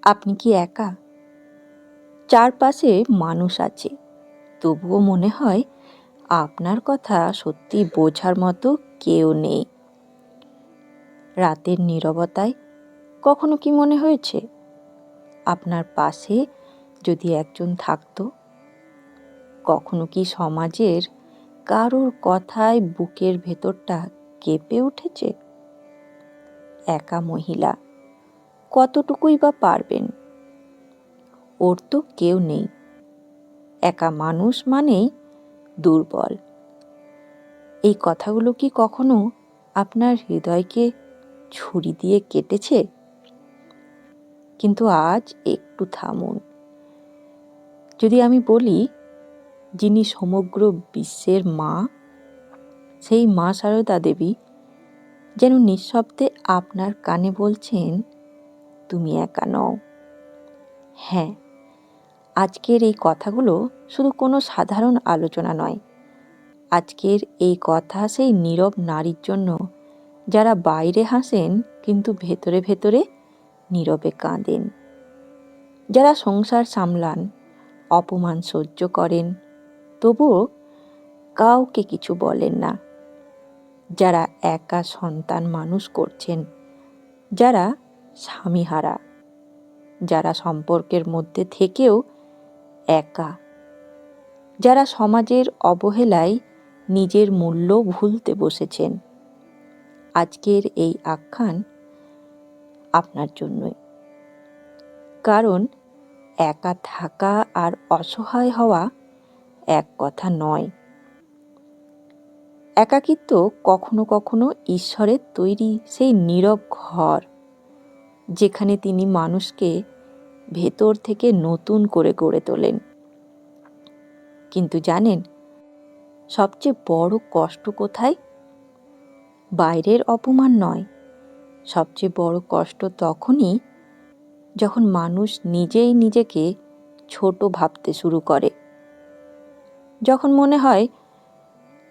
আপনি কি একা? চারপাশে মানুষ আছে, তবুও মনে হয় আপনার কথা সত্যি বোঝার মতো কেউ নেই। রাতের নীরবতায় কখনো কি মনে হয়েছে আপনার পাশে যদি একজন থাকতো? কখনো কি সমাজের কারোর কথায় বুকের ভেতরটা কেঁপে উঠেছে? একা মহিলা কতটুকুই বা পারবেন? ওর তো কেউ নেই। একা মানুষ মানেই দুর্বল। এই কথাগুলো কি কখনো আপনার হৃদয়কে ছুরি দিয়ে কেটেছে? কিন্তু আজ একটু থামুন। যদি আমি বলি, যিনি সমগ্র বিশ্বের মা, সেই মা সারদা দেবী যেন নিঃশব্দে আপনার কানে বলছেন, তুমি একা নও। হ্যাঁ, আজকের এই কথাগুলো শুধু কোনো সাধারণ আলোচনা নয়। আজকের এই কথা সেই নীরব নারীর জন্য, যারা বাইরে হাসেন কিন্তু ভেতরে ভেতরে নীরবে কাঁদেন, যারা সংসার সামলান, অপমান সহ্য করেন, তবুও কাউকে কিছু বলেন না, যারা একা সন্তান মানুষ করছেন, যারা স্বামীহারা, যারা সম্পর্কের মধ্যে থেকেও একা, যারা সমাজের অবহেলায় নিজের মূল্য ভুলতে বসেছেন। আজকের এই আখ্যান আপনার জন্যই। কারণ একা থাকা আর অসহায় হওয়া এক কথা নয়। একাকিত্ব কখনো কখনো ঈশ্বরের তৈরি সেই নীরব ঘর, যেখানে তিনি মানুষকে ভেতর থেকে নতুন করে গড়ে তোলেন। কিন্তু জানেন, সবচেয়ে বড় কষ্ট কোথায়? বাইরের অপমান নয়, সবচেয়ে বড় কষ্ট তখনই যখন মানুষ নিজেই নিজেকে ছোট ভাবতে শুরু করে। যখন মনে হয়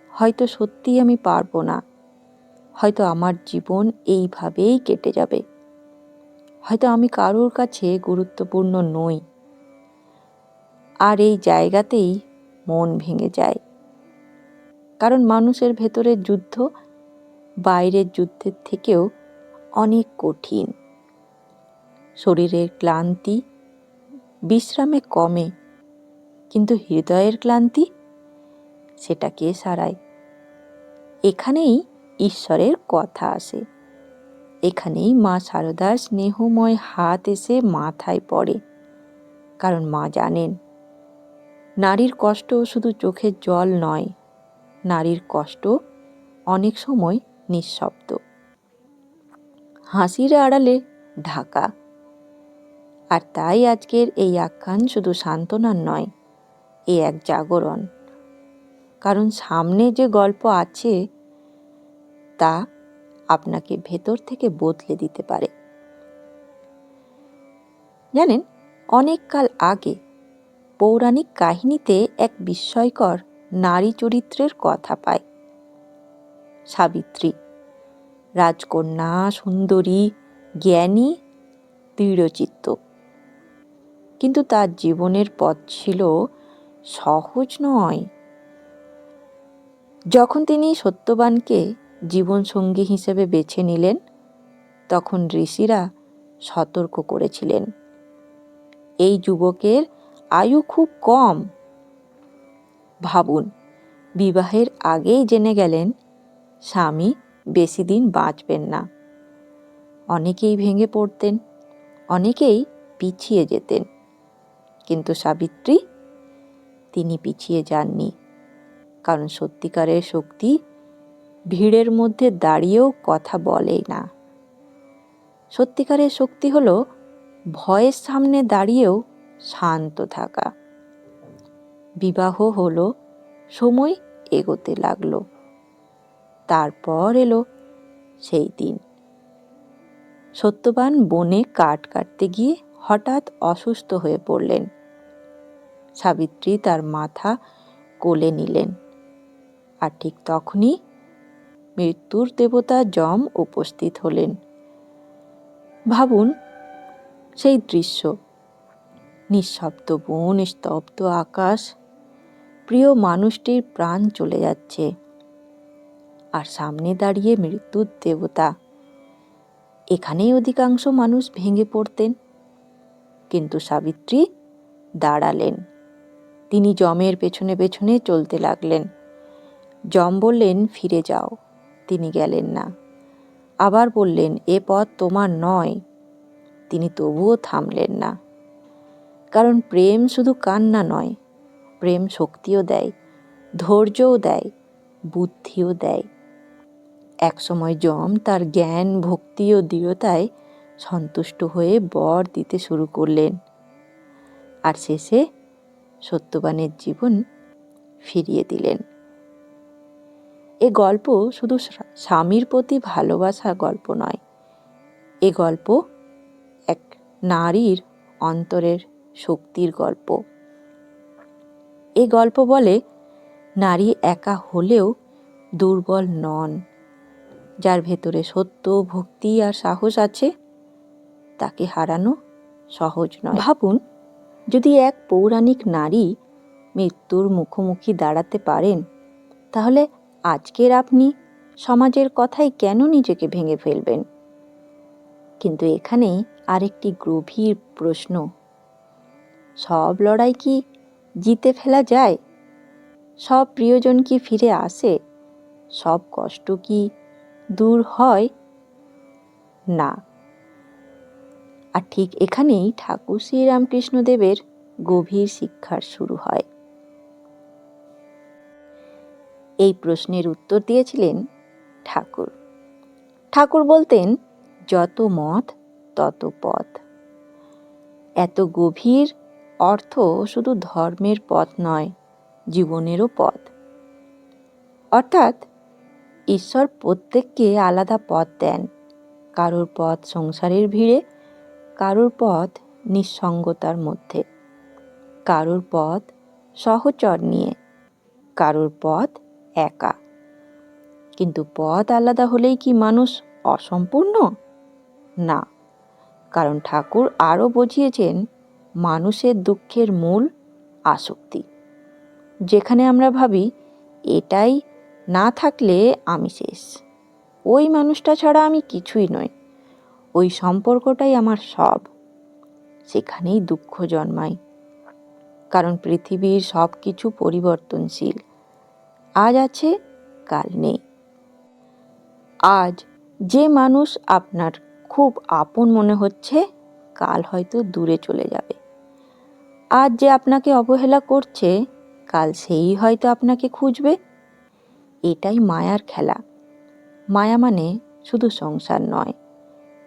হয়তো সত্যিই আমি পারবো না, হয়তো আমার জীবন এইভাবেই কেটে যাবে, হয়তো আমি কারোর কাছে গুরুত্বপূর্ণ নই। আর এই জায়গাতেই মন ভেঙে যায়। কারণ মানুষের ভেতরের যুদ্ধ বাইরের যুদ্ধের থেকেও অনেক কঠিন। শরীরের ক্লান্তি বিশ্রামে কমে, কিন্তু হৃদয়ের ক্লান্তি, সেটা কে সারায়? এখানেই ঈশ্বরের কথা আসে। এখানেই মা সারদার স্নেহময় হাত এসে মাথায় পড়ে। কারণ মা জানেন, নারীর কষ্ট শুধু চোখের জল নয়, নারীর কষ্ট অনেক সময় নিঃশব্দ, হাসির আড়ালে ঢাকা। আর তাই আজকের এই আখ্যান শুধু সান্ত্বনার নয়, এ এক জাগরণ। কারণ সামনে যে গল্প আছে তা আপনাকে ভেতর থেকে বদলে দিতে পারে। জানেন, অনেক কাল আগে পৌরাণিক কাহিনীতে এক বিস্ময়কর নারী চরিত্রের কথা পায়। সাবিত্রী, রাজকন্যা, সুন্দরী, জ্ঞানী, দৃঢ়চিত্ত। কিন্তু তার জীবনের পথ ছিল সহজ নয়। যখন তিনি সত্যবানকে জীবনসঙ্গী হিসেবে বেছে নিলেন, তখন ঋষিরা সতর্ক করেছিলেন, এই যুবকের আয়ু খুব কম। ভাবুন, বিবাহের আগেই জেনে গেলেন স্বামী বেশি দিন বাঁচবেন না। অনেকেই ভেঙে পড়তেন, অনেকেই পিছিয়ে যেতেন। কিন্তু সাবিত্রী, তিনি পিছিয়ে যাননি। কারণ সত্যিকারের শক্তি ভিড়ের মধ্যে দাঁড়িয়েও কথা বলে না। সত্যিকারের শক্তি হলো ভয়ের সামনে দাঁড়িয়েও শান্ত থাকা। বিবাহ হলো, সময় এগোতে লাগলো। তারপর এলো সেই দিন। সত্যবান বনে কাঠ কাটতে গিয়ে হঠাৎ অসুস্থ হয়ে পড়লেন। সাবিত্রী তার মাথা কোলে নিলেন। আর ঠিক তখনই মৃত্যুর দেবতা যম উপস্থিত হলেন। ভাবুন, সেই দৃশ্য, নিঃশব্দ বন, স্তব্ধ আকাশ, প্রিয় মানুষটির প্রাণ চলে যাচ্ছে, আর সামনে দাঁড়িয়ে মৃত্যুর দেবতা। এখানেই অধিকাংশ মানুষ ভেঙে পড়তেন, কিন্তু সাবিত্রী দাঁড়ালেন। তিনি যমের পেছনে পেছনে চলতে লাগলেন। যম বললেন, ফিরে যাও। তিনি গেলেন না। আবার বললেন, এ পথ তোমার নয়। তিনি তবুও থামলেন না। কারণ প্রেম শুধু কান্না নয়, প্রেম শক্তিও দেয়, ধৈর্যও দেয়, বুদ্ধিও দেয়। একসময় যম তার জ্ঞান, ভক্তি ও দৃঢ়তায় সন্তুষ্ট হয়ে বর দিতে শুরু করলেন, আর শেষে সত্যবানের জীবন ফিরিয়ে দিলেন। এ গল্প শুধু স্বামীর প্রতি ভালোবাসার গল্প নয়, এ গল্প এক নারীর অন্তরের শক্তির গল্প। এই গল্প বলে, নারী একা হলেও দুর্বল নন। যার ভেতরে সত্য, ভক্তি আর সাহস আছে, তাকে হারানো সহজ নয়। ভাবুন, যদি এক পৌরাণিক নারী মৃত্যুর মুখোমুখি দাঁড়াতে পারেন, তাহলে আজকের আপনি সমাজের কথায় কেন নিজেকে ভেঙে ফেলবেন? কিন্তু এখানেই আরেকটি গভীর প্রশ্ন, সব লড়াই কি জিতে ফেলা যায়? সব প্রিয়জন কি ফিরে আসে? সব কষ্ট কি দূর হয়? না। আর ঠিক এখানেই ঠাকুর শ্রীরামকৃষ্ণদেবের গভীর শিক্ষার শুরু হয়। এই প্রশ্নের উত্তর দিয়েছিলেন ঠাকুর। ঠাকুর বলতেন, যত মত তত পথ। এত গভীর অর্থ শুধু ধর্মের পথ নয়, জীবনেরও পথ। অর্থাৎ ঈশ্বর প্রত্যেককে আলাদা পথ দেন। কারোর পথ সংসারের ভিড়ে, কারোর পথ নিঃসঙ্গতার মধ্যে, কারোর পথ সহচর নিয়ে, কারোর পথ একা। কিন্তু পথ আলাদা হলেই কি মানুষ অসম্পূর্ণ? না, কারণ ঠাকুর আরও বুঝিয়েছেন, মানুষের দুঃখের মূল আসক্তি। যেখানে আমরা ভাবি, এটাই না থাকলে আমি শেষ, ওই মানুষটা ছাড়া আমি কিছুই নই, ওই সম্পর্কটাই আমার সব, সেখানেই দুঃখ জন্মায়। কারণ পৃথিবীর সব কিছু পরিবর্তনশীল, আজ আছে কাল নেই। আজ যে মানুষ আপনার খুব আপন মনে হচ্ছে, কাল হয়তো দূরে চলে যাবে। আজ যে আপনাকে অবহেলা করছে, কাল সেই হয়তো আপনাকে খুঁজবে। এটাই মায়ার খেলা। মায়া মানে শুধু সংসার নয়,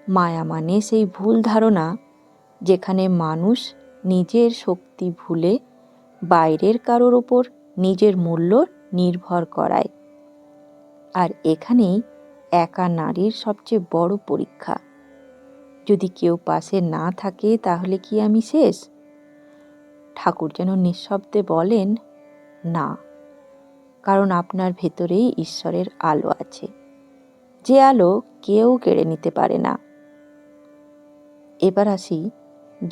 মায়া মানে সেই ভুল ধারণা যেখানে মানুষ নিজের শক্তি ভুলে বাইরের কারোর ওপর নিজের মূল্য নির্ভর করায়। আর এখানেই একা নারীর সবচেয়ে বড় পরীক্ষা। যদি কেউ পাশে না থাকে, তাহলে কি আমি শেষ? ঠাকুর যেন নিঃশব্দে বলেন, না, কারণ আপনার ভেতরেই ঈশ্বরের আলো আছে, যে আলো কেউ কেড়ে নিতে পারে না। এবার আসি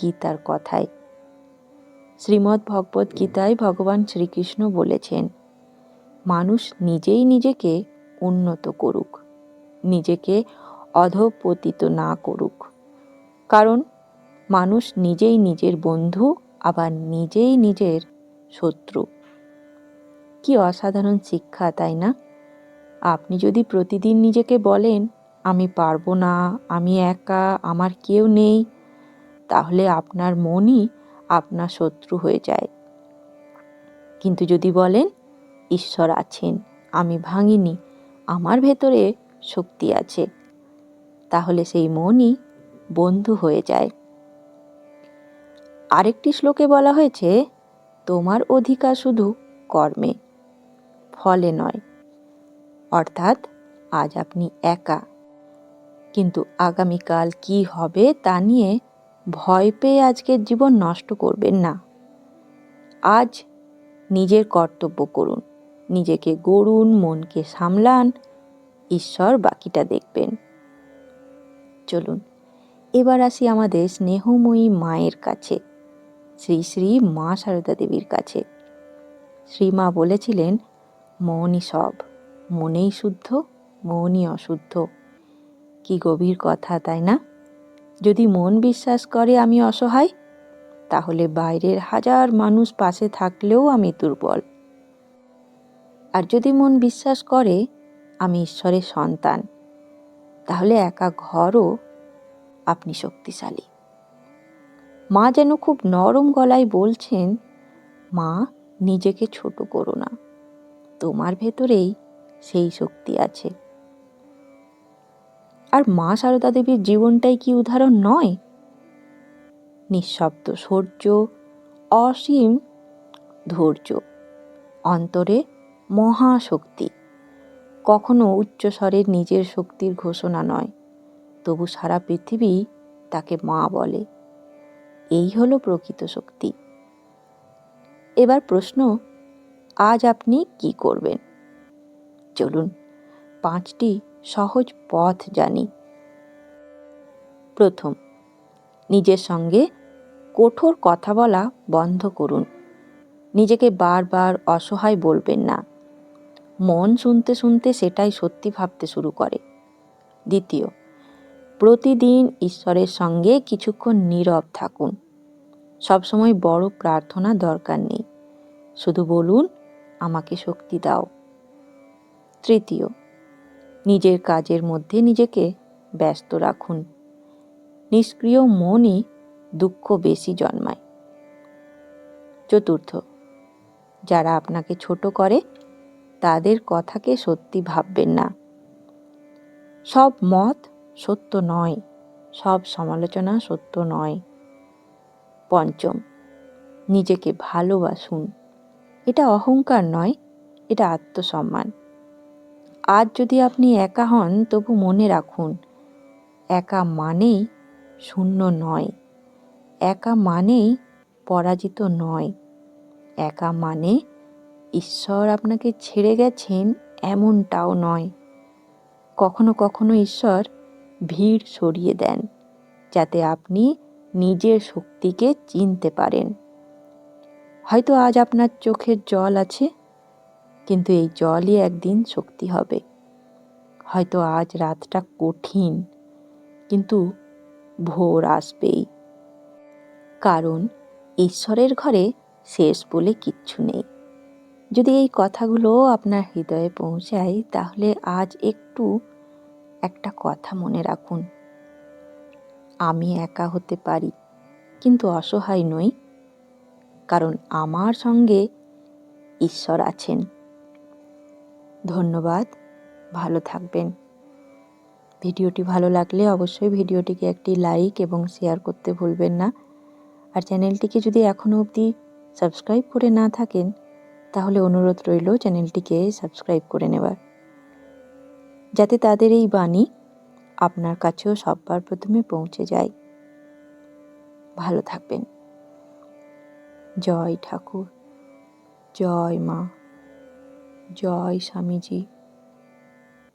গীতার কথায়। শ্রীমদ্ ভগবত গীতায় ভগবান শ্রীকৃষ্ণ বলেছেন, মানুষ নিজেই নিজেকে উন্নত করুক, নিজেকে অধঃপতিত না করুক। কারণ মানুষ নিজেই নিজের বন্ধু, আবার নিজেই নিজের শত্রু। কি অসাধারণ শিক্ষা, তাই না? আপনি যদি প্রতিদিন নিজেকে বলেন, আমি পারবো না, আমি একা, আমার কেউ নেই, তাহলে আপনার মনই আপনার শত্রু হয়ে যায়। কিন্তু যদি বলেন, ঈশ্বর আছেন, আমি ভাঙিনি, আমার ভেতরে শক্তি আছে, তাহলে সেই মনই বন্ধু হয়ে যায়। আরেকটি শ্লোকে বলা হয়েছে, তোমার অধিকার শুধু কর্মে, ফলে নয়। অর্থাৎ আজ আপনি একা, কিন্তু আগামীকাল কি হবে তা নিয়ে ভয় পেয়ে আজকের জীবন নষ্ট করবেন না। আজ নিজের কর্তব্য করুন, নিজেকে গড়ুন, মনকে সামলান, ঈশ্বর বাকিটা দেখবেন। চলুন এবার আসি আমাদের স্নেহময়ী মায়ের কাছে, শ্রী শ্রী মা সারদা দেবীর কাছে। শ্রীমা বলেছিলেন, মনই সব, মনেই শুদ্ধ, মনই অশুদ্ধ। কি গভীর কথা, তাই না? যদি মন বিশ্বাস করে আমি অসহায়, তাহলে বাইরের হাজার মানুষ পাশে থাকলেও আমি দুর্বল। আর যদি মন বিশ্বাস করে আমি ঈশ্বরের সন্তান, তাহলে একা ঘরও আপনি শক্তিশালী। মা যেন খুব নরম গলায় বলছেন, মা, নিজেকে ছোট করো না, তোমার ভেতরেই সেই শক্তি আছে। আর মা সারদা দেবীর জীবনটাই কি উদাহরণ নয়? নিঃশব্দ শৌর্য, অসীম ধৈর্য, অন্তরে মহাশক্তি। কখনো উচ্চস্বরের নিজের শক্তির ঘোষণা নয়, তবু সারা পৃথিবী তাকে মা বলে। এই হলো প্রকৃত শক্তি। এবার প্রশ্ন, আজ আপনি কি করবেন? চলুন 5টি সহজ পথ জানি। প্রথম, নিজের সঙ্গে কঠোর কথা বলা বন্ধ করুন। নিজেকে বারবার অসহায় বলবেন না। মন শুনতে শুনতে সেটাই সত্যি ভাবতে শুরু করে। দ্বিতীয়, প্রতিদিন ঈশ্বরের সঙ্গে কিছুক্ষণ নীরব থাকুন। সবসময় বড় প্রার্থনা দরকার নেই, শুধু বলুন, আমাকে শক্তি দাও। তৃতীয়, নিজের কাজের মধ্যে নিজেকে ব্যস্ত রাখুন। নিষ্ক্রিয় মনই দুঃখ বেশি জন্মায়। চতুর্থ, যারা আপনাকে ছোট করে তাদের কথাকে সত্যি ভাববেন না। সব মত সত্য নয়, সব সমালোচনা সত্য নয়। পঞ্চম, নিজেকে ভালোবাসুন। এটা অহংকার নয়, এটা আত্মসম্মান। আজ যদি আপনি একা হন, তবু মনে রাখুন, একা মানেই শূন্য নয়, একা মানেই পরাজিত নয়, একা মানে ঈশ্বর আপনাকে ছেড়ে গেছেন এমনটাও নয়। কখনো কখনো ঈশ্বর ভিড় সরিয়ে দেন, যাতে আপনি নিজের শক্তিকে চিনতে পারেন। হয়তো আজ আপনার চোখের জল আছে, কিন্তু এই জলই একদিন শক্তি হবে। হয়তো আজ রাতটা কঠিন, কিন্তু ভোর আসবেই। কারণ ঈশ্বরের ঘরে শেষ বলে কিচ্ছু নেই। যদি এই কথাগুলো আপনার হৃদয়ে পৌঁছায়, তাহলে আজ একটা কথা মনে রাখুন, আমি একা হতে পারি, কিন্তু অসহায় নই, কারণ আমার সঙ্গে ঈশ্বর আছেন। ধন্যবাদ, ভালো থাকবেন। ভিডিওটি ভালো লাগলে অবশ্যই ভিডিওটিকে একটি লাইক এবং শেয়ার করতে ভুলবেন না। আর চ্যানেলটিকে যদি এখনও অবধি সাবস্ক্রাইব করে না থাকেন, তাহলে অনুরোধ রইল চ্যানেলটিকে সাবস্ক্রাইব করে নেবার, যাতে তাদের এই বাণী আপনার কাছেও সবার প্রথমে পৌঁছে যায়। ভালো থাকবেন। জয় ঠাকুর, জয় মা, জয় স্বামীজি।